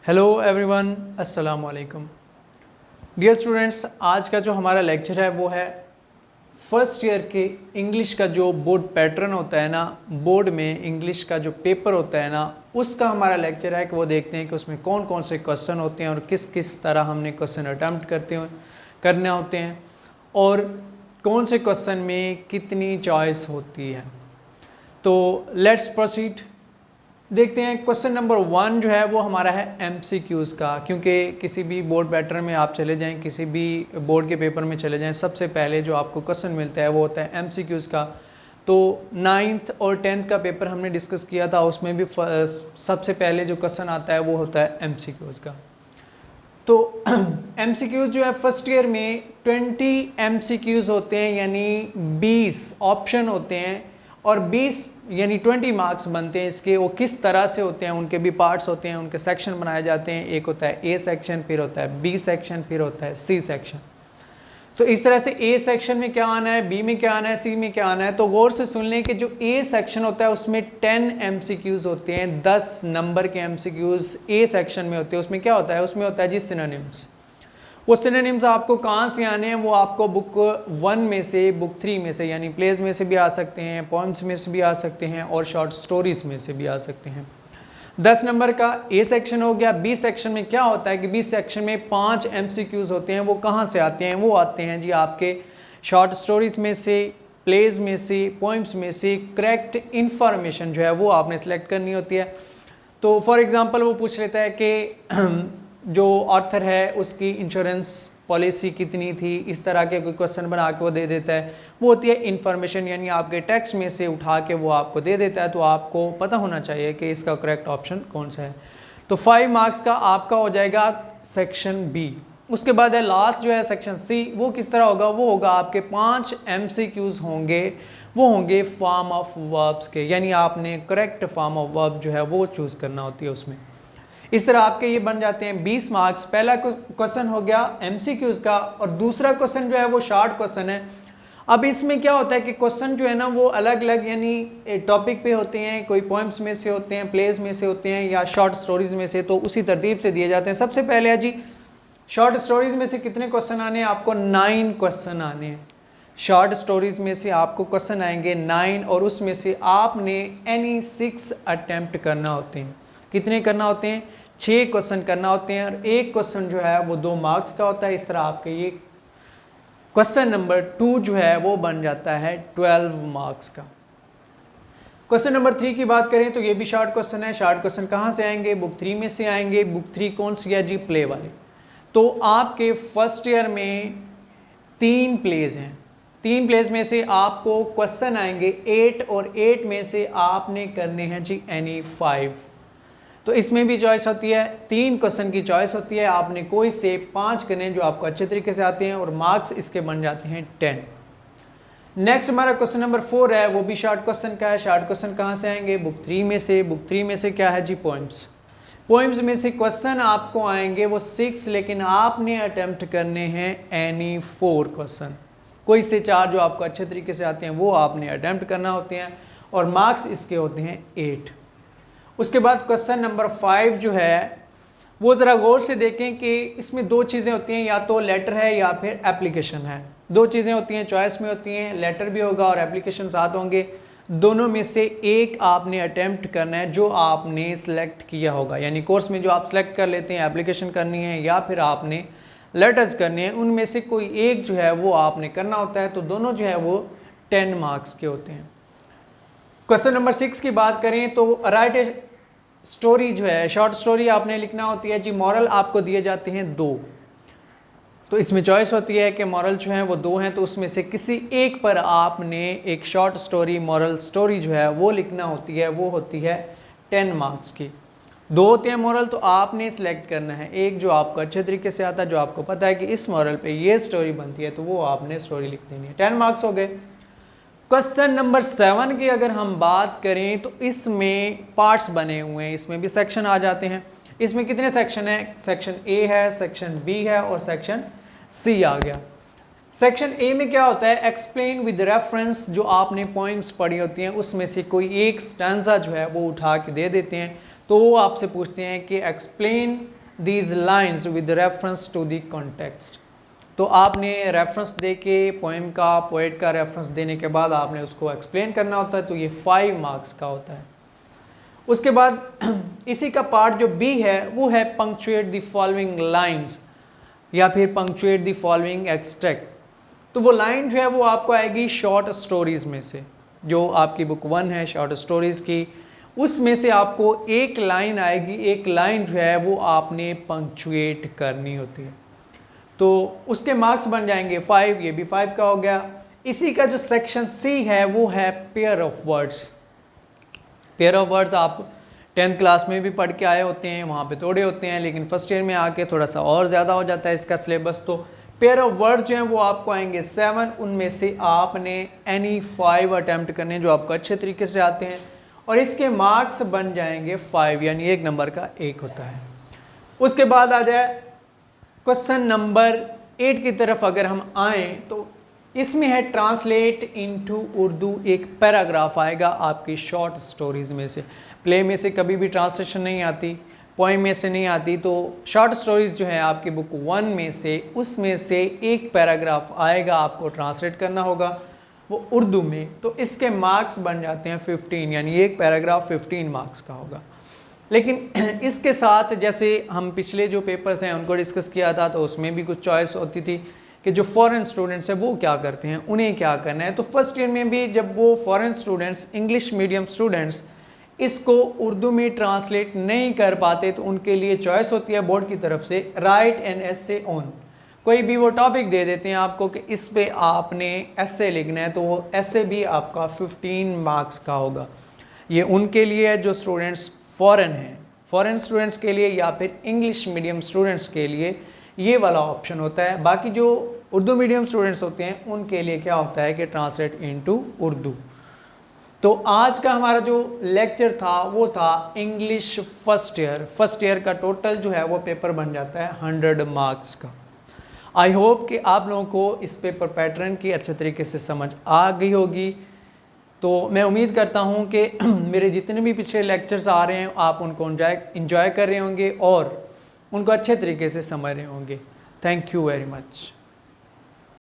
Hello everyone, अस्सलाम वालेकुम। Dear students, आज का जो हमारा लेक्चर है वो है फर्स्ट ईयर के इंग्लिश का जो बोर्ड पैटर्न होता है ना, बोर्ड में इंग्लिश का जो पेपर होता है ना, उसका हमारा लेक्चर है कि वो देखते हैं कि उसमें कौन कौन से क्वेश्चन होते हैं और किस किस तरह हमने क्वेश्चन अटैम्प्ट करने होते हैं और कौन से क्वेश्चन में कितनी चॉइस होती है। तो लेट्स प्रोसीड। देखते हैं क्वेश्चन नंबर 1 जो है वो हमारा है एमसीक्यूज़ का, क्योंकि किसी भी बोर्ड पैटर्न में आप चले जाएं, किसी भी बोर्ड के पेपर में चले जाएं, सबसे पहले जो आपको क्वेश्चन मिलता है वो होता है एमसीक्यूज़ का। तो 9th और 10th का पेपर हमने डिस्कस किया था, उसमें भी सबसे पहले जो क्वेश्चन आता है वो होता है एमसीक्यूज़ का। तो एमसीक्यूज़ जो है फर्स्ट ईयर में 20 एमसीक्यूज़ होते हैं, यानी 20 ऑप्शन होते हैं और 20 यानी 20 मार्क्स बनते हैं इसके। वो किस तरह से होते हैं, उनके भी पार्ट्स होते हैं, उनके सेक्शन बनाए जाते हैं। एक होता है ए सेक्शन, फिर होता है बी सेक्शन, फिर होता है सी सेक्शन। तो इस तरह से ए सेक्शन में क्या आना है, बी में क्या आना है, सी में क्या आना है। तो गौर से सुन लें कि जो ए सेक्शन होता है उसमें 10 एमसीक्यूज़ होते हैं, 10 नंबर के एमसीक्यूज़ ए सेक्शन में होते हैं। उसमें क्या होता है, उसमें होता है जी सिनोनिम्स। वो सिनोनिम्स आपको कहाँ से आने हैं, वो आपको बुक 1 में से, बुक 3 में से, यानी प्लेज में से भी आ सकते हैं, पोएम्स में से भी आ सकते हैं और शॉर्ट स्टोरीज में से भी आ सकते हैं। 10 नंबर का ए सेक्शन हो गया। बी सेक्शन में क्या होता है कि बी सेक्शन में 5 एमसीक्यूज़ होते हैं। वो कहाँ से आते हैं, वो आते हैं जी आपके शॉर्ट स्टोरीज में से, प्लेज में से, पोएम्स में से। करेक्ट इन्फॉर्मेशन जो है वो आपने सेलेक्ट करनी होती है। तो फॉर एग्जांपल वो पूछ लेता है कि जो ऑथर है उसकी इंश्योरेंस पॉलिसी कितनी थी, इस तरह के कोई क्वेश्चन बना के वो दे देता है। वो होती है इन्फॉर्मेशन, यानी आपके टेक्स्ट में से उठा के वो आपको दे देता है। तो आपको पता होना चाहिए कि इसका करेक्ट ऑप्शन कौन सा है। तो 5 मार्क्स का आपका हो जाएगा सेक्शन बी। उसके बाद है लास्ट जो है सेक्शन सी। वो किस तरह होगा, वो होगा आपके 5 एमसीक्यूज़ होंगे, वो होंगे फॉर्म ऑफ वर्ब्स के, यानी आपने करेक्ट फॉर्म ऑफ वर्ब जो है वो चूज़ करना होती है उसमें। इस तरह आपके ये बन जाते हैं 20 मार्क्स। पहला क्वेश्चन हो गया एमसीक्यूज़ का और दूसरा क्वेश्चन जो है वो शॉर्ट क्वेश्चन है। अब इसमें क्या होता है कि क्वेश्चन जो है ना वो अलग अलग यानी टॉपिक पे होते हैं, कोई पोएम्स में से होते हैं, प्लेज में से होते हैं या शॉर्ट स्टोरीज में से। तो उसी तरतीब से दिए जाते हैं। सबसे पहले है जी शॉर्ट स्टोरीज में से कितने क्वेश्चन आने हैं, आपको 9 क्वेश्चन आने हैं। शॉर्ट स्टोरीज में से आपको क्वेश्चन आएंगे 9 और उसमें से आपने एनी 6 अटेम्प्ट करना होते हैं। कितने करना होते हैं, 6 क्वेश्चन करना होते हैं और एक क्वेश्चन जो है वो 2 मार्क्स का होता है। इस तरह आपके ये क्वेश्चन नंबर 2 जो है वो बन जाता है 12 मार्क्स का। क्वेश्चन नंबर 3 की बात करें तो ये भी शॉर्ट क्वेश्चन है। शॉर्ट क्वेश्चन कहाँ से आएंगे, बुक 3 में से आएंगे। बुक 3 कौन सी है जी, प्ले वाले। तो आपके फर्स्ट ईयर में 3 प्लेज हैं। 3 प्लेज में से आपको क्वेश्चन आएंगे 8 और 8 में से आपने करने हैं जी एनी 5। तो इसमें भी चॉइस होती है, 3 क्वेश्चन की चॉइस होती है। आपने कोई से 5 करने जो आपको अच्छे तरीके से आते हैं और मार्क्स इसके बन जाते हैं 10। नेक्स्ट हमारा क्वेश्चन नंबर 4 है, वो भी शॉर्ट क्वेश्चन का है। शॉर्ट क्वेश्चन कहाँ से आएंगे, बुक 3 में से। बुक 3 में से क्या है जी, पोएम्स। पोएम्स में से क्वेश्चन आपको आएंगे वो 6, लेकिन आपने अटेम्प्ट करने हैं एनी 4 क्वेश्चन। कोई से 4 जो आपको अच्छे तरीके से आते हैं वो आपने अटेम्प्ट करना होते हैं और मार्क्स इसके होते हैं 8। उसके बाद क्वेश्चन नंबर 5 जो है वो ज़रा गौर से देखें कि इसमें 2 चीज़ें होती हैं, या तो लेटर है या फिर एप्लीकेशन है। 2 चीज़ें होती हैं, चॉइस में होती हैं, लेटर भी होगा और एप्लीकेशन साथ होंगे। दोनों में से एक आपने अटेम्प्ट करना है जो आपने सेलेक्ट किया होगा, यानी कोर्स में जो आप सेलेक्ट कर लेते हैं, एप्लीकेशन करनी है या फिर आपने लेटर्स करने हैं, उनमें से कोई एक जो है वो आपने करना होता है। तो दोनों जो है वो 10 मार्क्स के होते हैं। क्वेश्चन नंबर 6 की बात करें तो राइट ए स्टोरी जो है, शॉर्ट स्टोरी आपने लिखना होती है जी। मॉरल आपको दिए जाते हैं 2। तो इसमें चॉइस होती है कि मॉरल जो है वो 2 हैं, तो उसमें से किसी एक पर आपने एक शॉर्ट स्टोरी, मॉरल स्टोरी जो है वो लिखना होती है। वो होती है 10 मार्क्स की। 2 होते हैं मॉरल, तो आपने सिलेक्ट करना है एक जो आपको अच्छे तरीके से आता है, जो आपको पता है कि इस मॉरल पे ये स्टोरी बनती है, तो वो आपने स्टोरी लिख देनी है। 10 मार्क्स हो गए। क्वेश्चन नंबर 7 की अगर हम बात करें तो इसमें पार्ट्स बने हुए हैं, इसमें भी सेक्शन आ जाते हैं। इसमें कितने सेक्शन है, सेक्शन ए है, सेक्शन बी है और सेक्शन सी आ गया। सेक्शन ए में क्या होता है, एक्सप्लेन विद रेफरेंस। जो आपने पॉइंट्स पढ़ी होती हैं उसमें से कोई एक स्टैंजा जो है वो उठा के दे देते हैं। तो वो आपसे पूछते हैं कि explain these lines with reference to the context. तो आपने रेफरेंस दे के पोएम का, पोएट का रेफरेंस देने के बाद आपने उसको एक्सप्लेन करना होता है, तो ये 5 मार्क्स का होता है। उसके बाद इसी का पार्ट जो बी है वो है पंक्चुएट द फॉलोइंग लाइंस या फिर पंक्चुएट द फॉलोइंग एक्सट्रैक्ट। तो वो लाइन जो है वो आपको आएगी शॉर्ट स्टोरीज़ में से, जो आपकी बुक 1 है शॉर्ट स्टोरीज़ की, उसमें से आपको एक लाइन आएगी, एक लाइन जो है वो आपने पंक्चुएट करनी होती है। तो उसके मार्क्स बन जाएंगे 5, ये भी 5 का हो गया। इसी का जो सेक्शन सी है वो है pair of words. Pair of words आप 10th क्लास में भी पढ़ के आए होते हैं, वहाँ पे थोड़े होते हैं, लेकिन फर्स्ट ईयर में आके थोड़ा सा और ज़्यादा हो जाता है इसका सिलेबस। तो पेयर ऑफ वर्ड्स जो हैं वो आपको आएंगे 7, उनमें से आपने एनी 5 अटैम्प्ट करने जो आपको अच्छे तरीके से आते हैं, और इसके मार्क्स बन जाएंगे 5, यानी 1 नंबर का 1 होता है। उसके बाद आ जाए क्वेश्चन नंबर 8 की तरफ अगर हम आएँ, तो इसमें है ट्रांसलेट इनटू उर्दू। एक पैराग्राफ आएगा आपकी शॉर्ट स्टोरीज़ में से। प्ले में से कभी भी ट्रांसलेशन नहीं आती, पोएम में से नहीं आती, तो शॉर्ट स्टोरीज़ जो है आपकी बुक 1 में से, उसमें से एक पैराग्राफ आएगा, आपको ट्रांसलेट करना होगा वो उर्दू में। तो इसके मार्क्स बन जाते हैं 15, यानी एक पैराग्राफ 15 मार्क्स का होगा। लेकिन इसके साथ जैसे हम पिछले जो पेपर्स हैं उनको डिस्कस किया था, तो उसमें भी कुछ चॉइस होती थी कि जो फॉरेन स्टूडेंट्स हैं वो क्या करते हैं, उन्हें क्या करना है। तो फर्स्ट ईयर में भी जब वो foreign students, English medium students इसको उर्दू में ट्रांसलेट नहीं कर पाते, तो उनके लिए चॉइस होती है बोर्ड की तरफ से राइट एन एसे ऑन। कोई भी वो टॉपिक दे देते हैं आपको कि इस पे आपने एसे लिखना है, तो वो एसे भी आपका 15 मार्क्स का होगा। ये उनके लिए है जो स्टूडेंट्स फॉरेन हैं, फॉरेन स्टूडेंट्स के लिए या फिर इंग्लिश मीडियम स्टूडेंट्स के लिए ये वाला ऑप्शन होता है। बाकी जो उर्दू मीडियम स्टूडेंट्स होते हैं उनके लिए क्या होता है कि ट्रांसलेट इनटू उर्दू। तो आज का हमारा जो लेक्चर था वो था English first year. First year का टोटल जो है वो पेपर बन जाता है 100 मार्क्स का। आई होप कि आप लोगों को इस पेपर पैटर्न की अच्छे तरीके से समझ आ गई होगी। तो मैं उम्मीद करता हूँ कि मेरे जितने भी पिछले लेक्चर्स आ रहे हैं आप उनको इंजॉय कर रहे होंगे और उनको अच्छे तरीके से समझ रहे होंगे। Thank you very much.